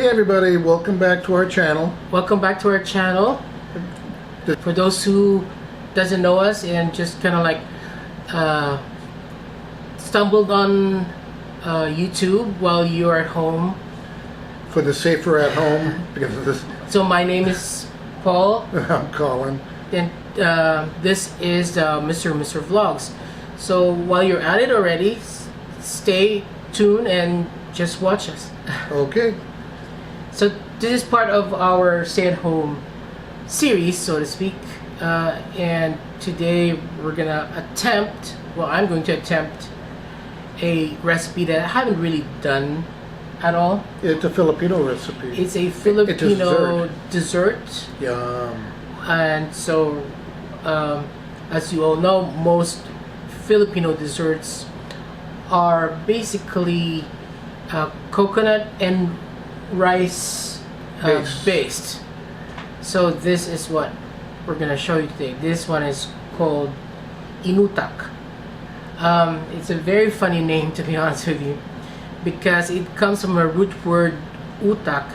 Hey everybody, welcome back to our channel. Welcome back to our channel. For those who doesn't know us and just kind of like stumbled on YouTube while you're at home. For the safer at home, because of this. So my name is Paul. I'm Colin. And this is Mr. Vlogs. So while you're at it already, stay tuned and just watch us. Okay. So this is part of our stay-at-home series, so to speak, and today we're gonna attempt, well, I'm going to attempt a recipe that I haven't really done at all. It's a Filipino recipe. It's a Filipino dessert. Yum. And so, as you all know, most Filipino desserts are basically coconut and rice based. So this is what we're gonna show you today. This one is called Inutak. It's a very funny name, to be honest with you, because it comes from a root word utak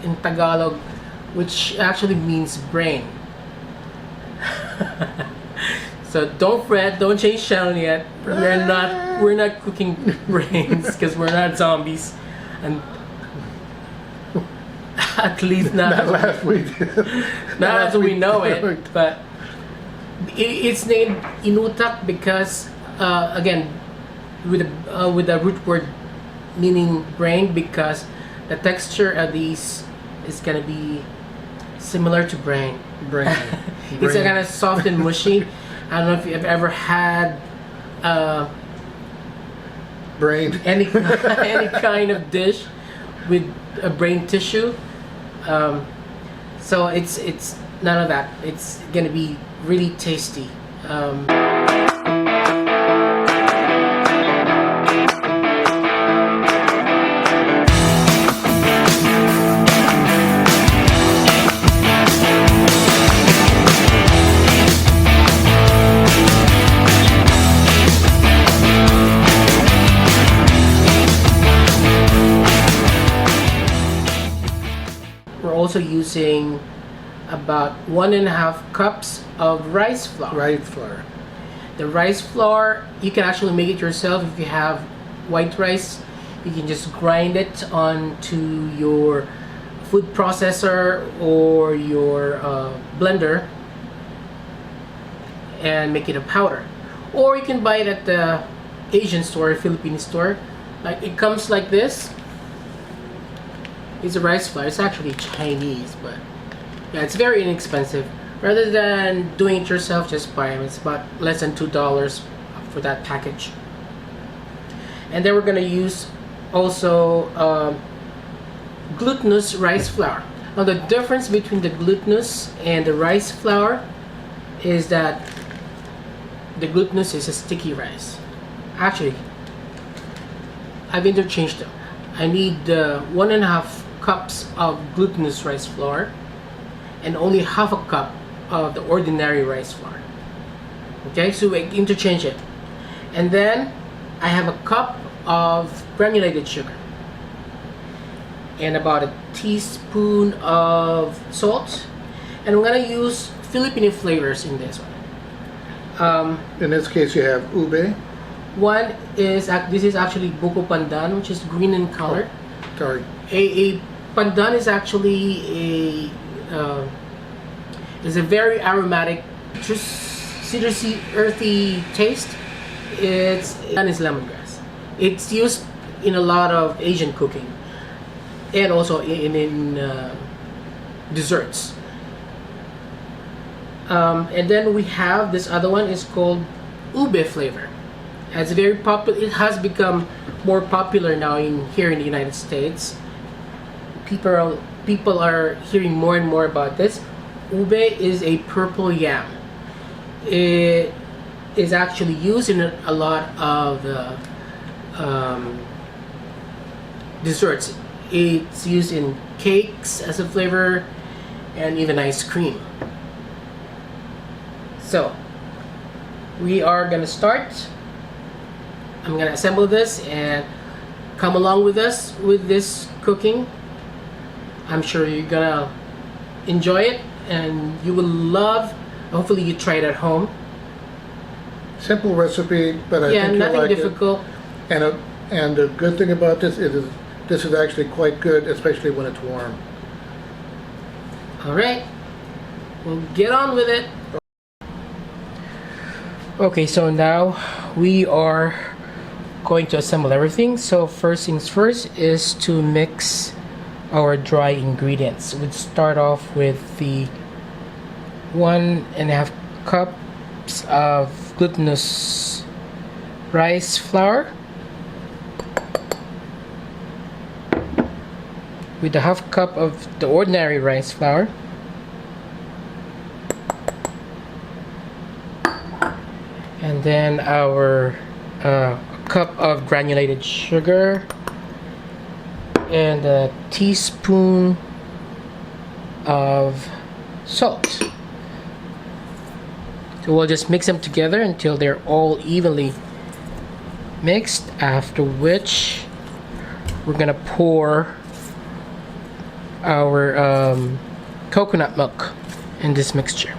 in Tagalog, which actually means brain. So don't fret, don't change channel yet. We're not cooking brains because we're not zombies, and at least not last week. not as we know it. But it's named Inutak because again, with a root word meaning brain, because the texture of these is gonna be similar to brain. It's kind of soft and mushy. I don't know if you've ever had brain. any kind of dish with a brain tissue. So it's none of that. It's gonna be really tasty. We're also using about 1.5 cups of rice flour. Rice flour. The rice flour, you can actually make it yourself. If you have white rice, you can just grind it onto your food processor or your blender and make it a powder. Or you can buy it at the Asian store, Filipino store. Like, it comes like this. It's a rice flour. It's actually Chinese, but yeah, it's very inexpensive. Rather than doing it yourself, just buy them. It's about less than $2 for that package. And then we're gonna use also glutinous rice flour. Now the difference between the glutinous and the rice flour is that the glutinous is a sticky rice. Actually, I've interchanged them. I need 1.5 cups of glutinous rice flour and only 1/2 cup of the ordinary rice flour. Okay, so we interchange it. And then I have a cup of granulated sugar and about a teaspoon of salt, and I'm gonna use Filipino flavors in this one. In this case, you have ube. One is this is actually buko pandan, which is green in color. Sorry. A pandan is actually a very aromatic, just citrusy, earthy taste. It's lemongrass. It's used in a lot of Asian cooking and also in desserts. And then we have this other one. Is called ube flavor. It's very popular. It has become more popular now here in the United States. People are hearing more and more about this. Ube is a purple yam. It is actually used in a lot of desserts. It's used in cakes as a flavor and even ice cream. So we are gonna start. I'm gonna assemble this and come along with us with this cooking. I'm sure you're gonna enjoy it and you will love. Hopefully you try it at home. Simple recipe, but I think you'll nothing like difficult. it. And the good thing about this is this is actually quite good, especially when it's warm. All right, we'll get on with it. Okay, so now we are going to assemble everything. So first things first is to mix our dry ingredients. We'd start off with the 1.5 cups of glutinous rice flour with a 1/2 cup of the ordinary rice flour, and then our cup of granulated sugar and a teaspoon of salt. So we'll just mix them together until they're all evenly mixed, after which we're gonna pour our coconut milk in this mixture.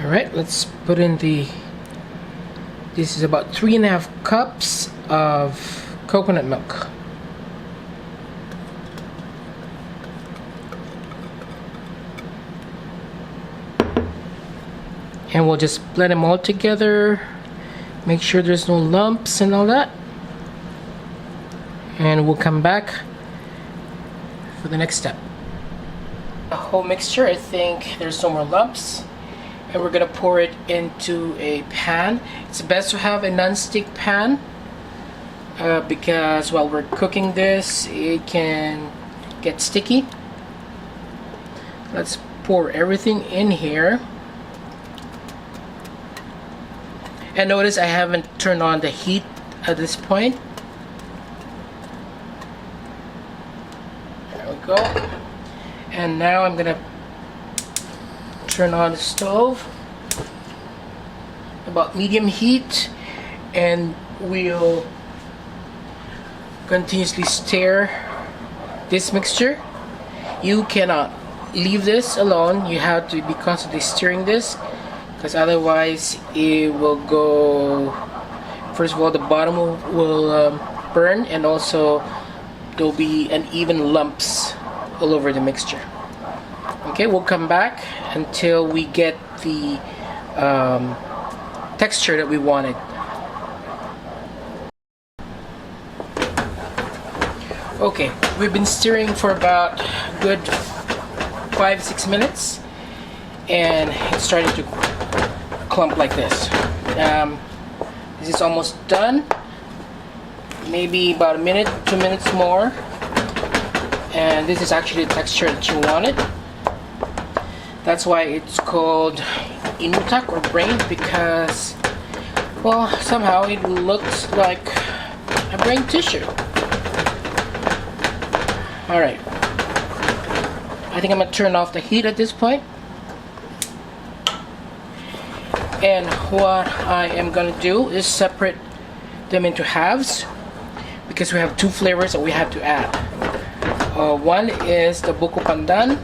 All right, let's put in this is about 3.5 cups of coconut milk. And we'll just blend them all together. Make sure there's no lumps and all that. And we'll come back for the next step. The whole mixture, I think there's no more lumps. And we're gonna pour it into a pan. It's best to have a non-stick pan because while we're cooking this, it can get sticky. Let's pour everything in here. And notice I haven't turned on the heat at this point. There we go. And now I'm gonna turn on the stove about medium heat, and we'll continuously stir this mixture. You cannot leave this alone. You have to be constantly stirring this, because otherwise it will go, first of all, the bottom will burn, and also there'll be uneven lumps all over the mixture. Okay, we'll come back until we get the texture that we wanted. Okay, we've been stirring for about good 5-6 minutes, and it's starting to clump like this. This is almost done. Maybe about a minute, 2 minutes more, and this is actually the texture that you wanted. That's why it's called Inutak or brain, because, well, somehow it looks like a brain tissue. Alright, I think I'm gonna turn off the heat at this point. And what I am gonna do is separate them into halves, because we have 2 flavors that we have to add. One is the buko pandan.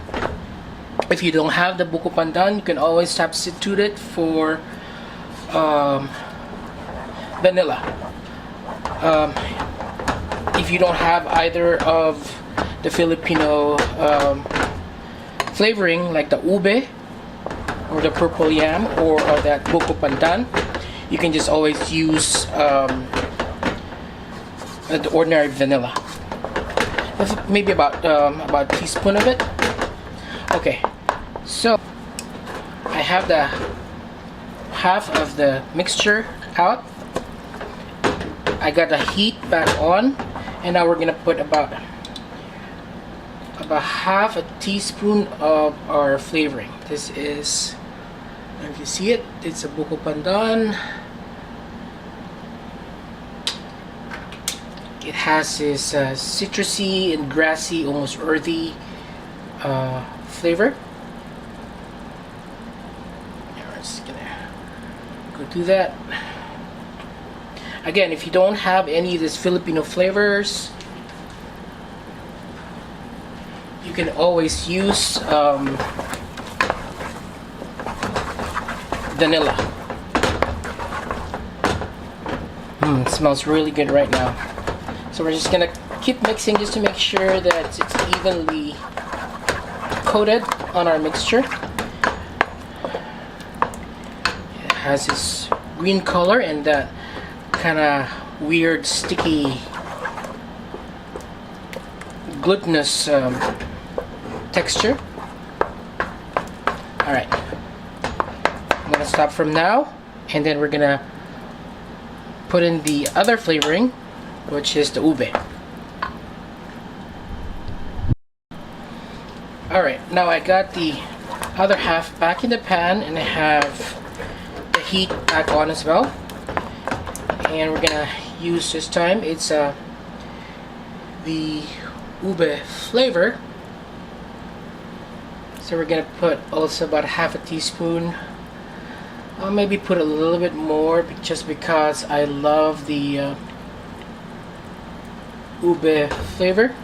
If you don't have the buko pandan, you can always substitute it for vanilla. If you don't have either of the Filipino flavoring, like the ube or the purple yam or that buko pandan, you can just always use the ordinary vanilla. That's maybe about a teaspoon of it. Okay, so I have the half of the mixture out. I got the heat back on, and now we're gonna put about half a teaspoon of our flavoring. This is, if you see it, it's a buko pandan. It has this citrusy and grassy, almost earthy flavor. We're just gonna go do that. Again, if you don't have any of these Filipino flavors, you can always use vanilla. It smells really good right now. So we're just gonna keep mixing just to make sure that it's evenly coated on our mixture. It has this green color and that kind of weird sticky glutinous texture. Alright, I'm gonna stop from now, and then we're gonna put in the other flavoring, which is the ube. Alright, now I got the other half back in the pan, and I have the heat back on as well. And we're gonna use this time, it's the ube flavor. So we're gonna put also about half a teaspoon. I'll maybe put a little bit more just because I love the ube flavor.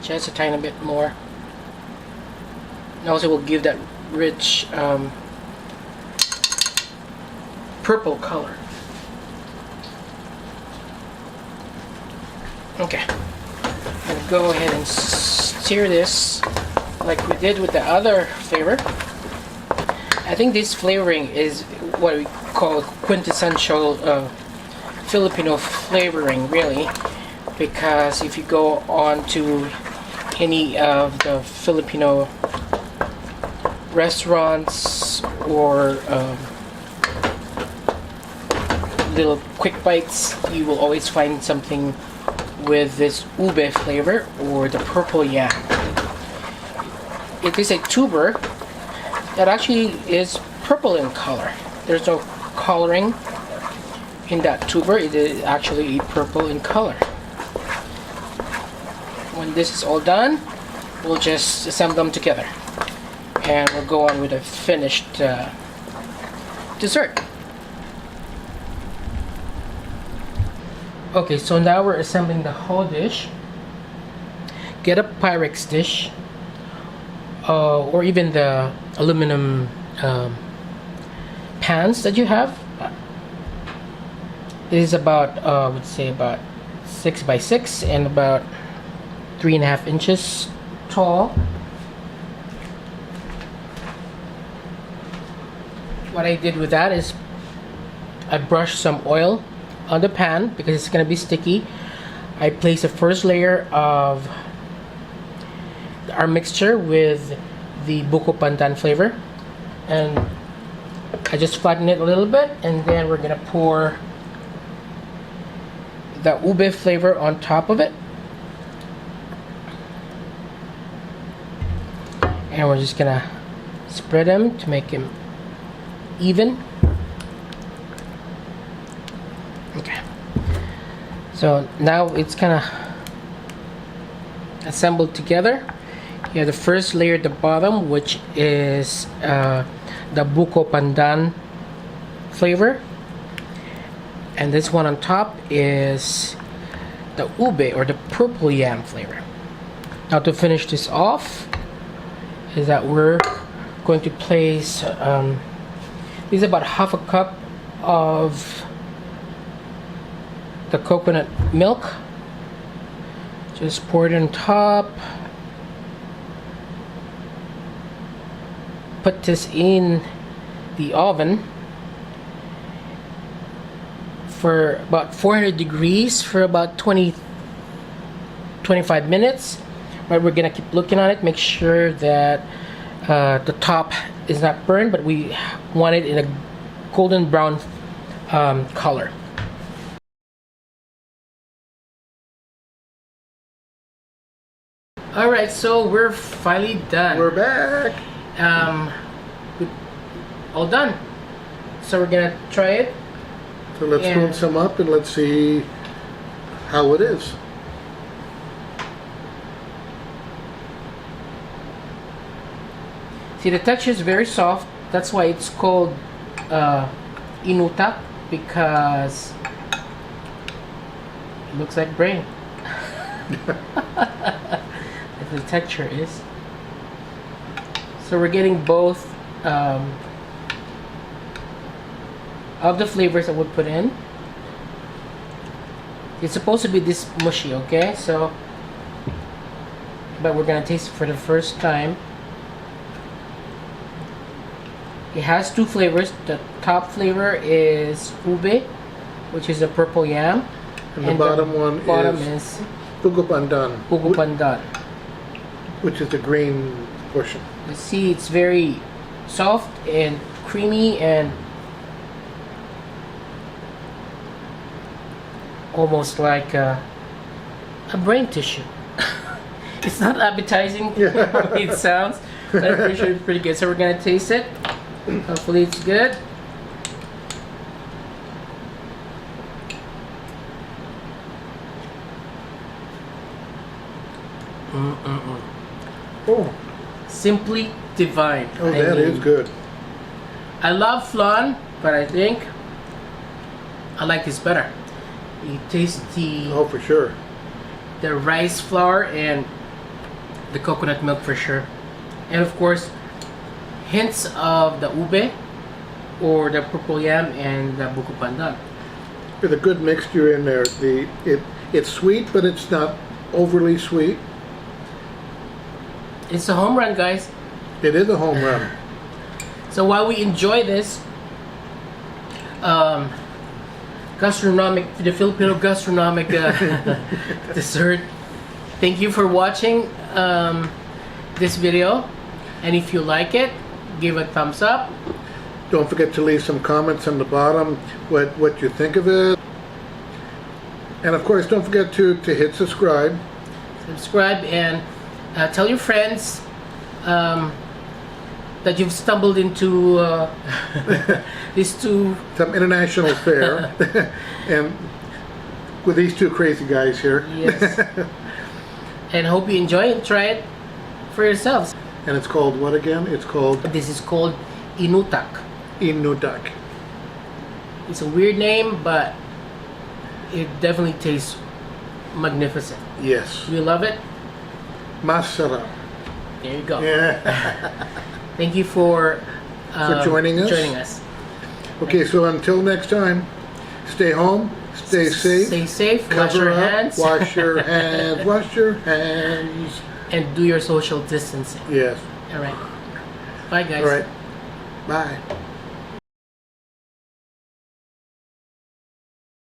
Just a tiny bit more. And also will give that rich purple color. Okay, I'm gonna go ahead and stir this like we did with the other flavor. I think this flavoring is what we call quintessential Filipino flavoring, really, because if you go on to any of the Filipino restaurants or little quick bites, you will always find something with this ube flavor or the purple yam. It is a tuber that actually is purple in color. There's no coloring in that tuber. It is actually purple in color. When this is all done, we'll just assemble them together and we'll go on with a finished dessert. Okay, so now we're assembling the whole dish. Get a Pyrex dish or even the aluminum pans that you have. It is about I would say about 6 by 6 and about 3.5 inches tall. What I did with that is I brushed some oil on the pan because it's going to be sticky. I placed the first layer of our mixture with the buko pandan flavor, and I just flatten it a little bit, and then we're going to pour the ube flavor on top of it, and we're just going to spread them to make them even. Okay, so now it's kind of assembled together. You have the first layer at the bottom, which is the buko pandan flavor, and this one on top is the ube or the purple yam flavor. Now to finish this off is that we're going to place this is about half a cup of the coconut milk. Just pour it on top. Put this in the oven for about 400 degrees for about 20-25 minutes. But we're gonna keep looking on it, make sure that the top is not burned, but we want it in a golden brown color. Alright, so we're finally done. We're back. All done. So we're gonna try it. So let's spoon some up and let's see how it is. See, the texture is very soft. That's why it's called Inutak, because it looks like brain. The texture is. So we're getting both of the flavors that we put in. It's supposed to be this mushy, okay? So, but we're gonna taste it for the first time. It has two flavors. The top flavor is ube, which is a purple yam, And the bottom one is Pandan, Pandan. which is the green portion. You see, it's very soft and creamy and almost like a brain tissue. It's not appetizing the way it sounds, but I'm pretty sure it's pretty good. So we're gonna taste it. Hopefully it's good. Oh, Simply divine. oh, that is good. I love flan, but I think I like this better. You taste Oh, for sure. the rice flour and the coconut milk for sure, and of course hints of the ube or the purple yam and the buko pandan. There's a good mixture in there. It's sweet, but it's not overly sweet. It's a home run, guys. It is a home run. So while we enjoy this gastronomic, the Filipino gastronomic dessert, thank you for watching this video, and if you like it, give a thumbs up. Don't forget to leave some comments on the bottom what you think of it. And of course, don't forget to hit subscribe. Subscribe and tell your friends that you've stumbled into these two. Some international fare. And with these two crazy guys here. Yes. And hope you enjoy and try it for yourselves. And it's called what again? It's called This is called Inutak. Inutak. It's a weird name, but it definitely tastes magnificent. Yes. We love it. Masarap. There you go. Yeah. Thank you for joining us. Okay, so until next time, stay home, stay safe. Stay safe. Cover Wash your up, hands. Wash your hands. Wash your hands. And do your social distancing. Yes. All right. Bye, guys. All right. Bye.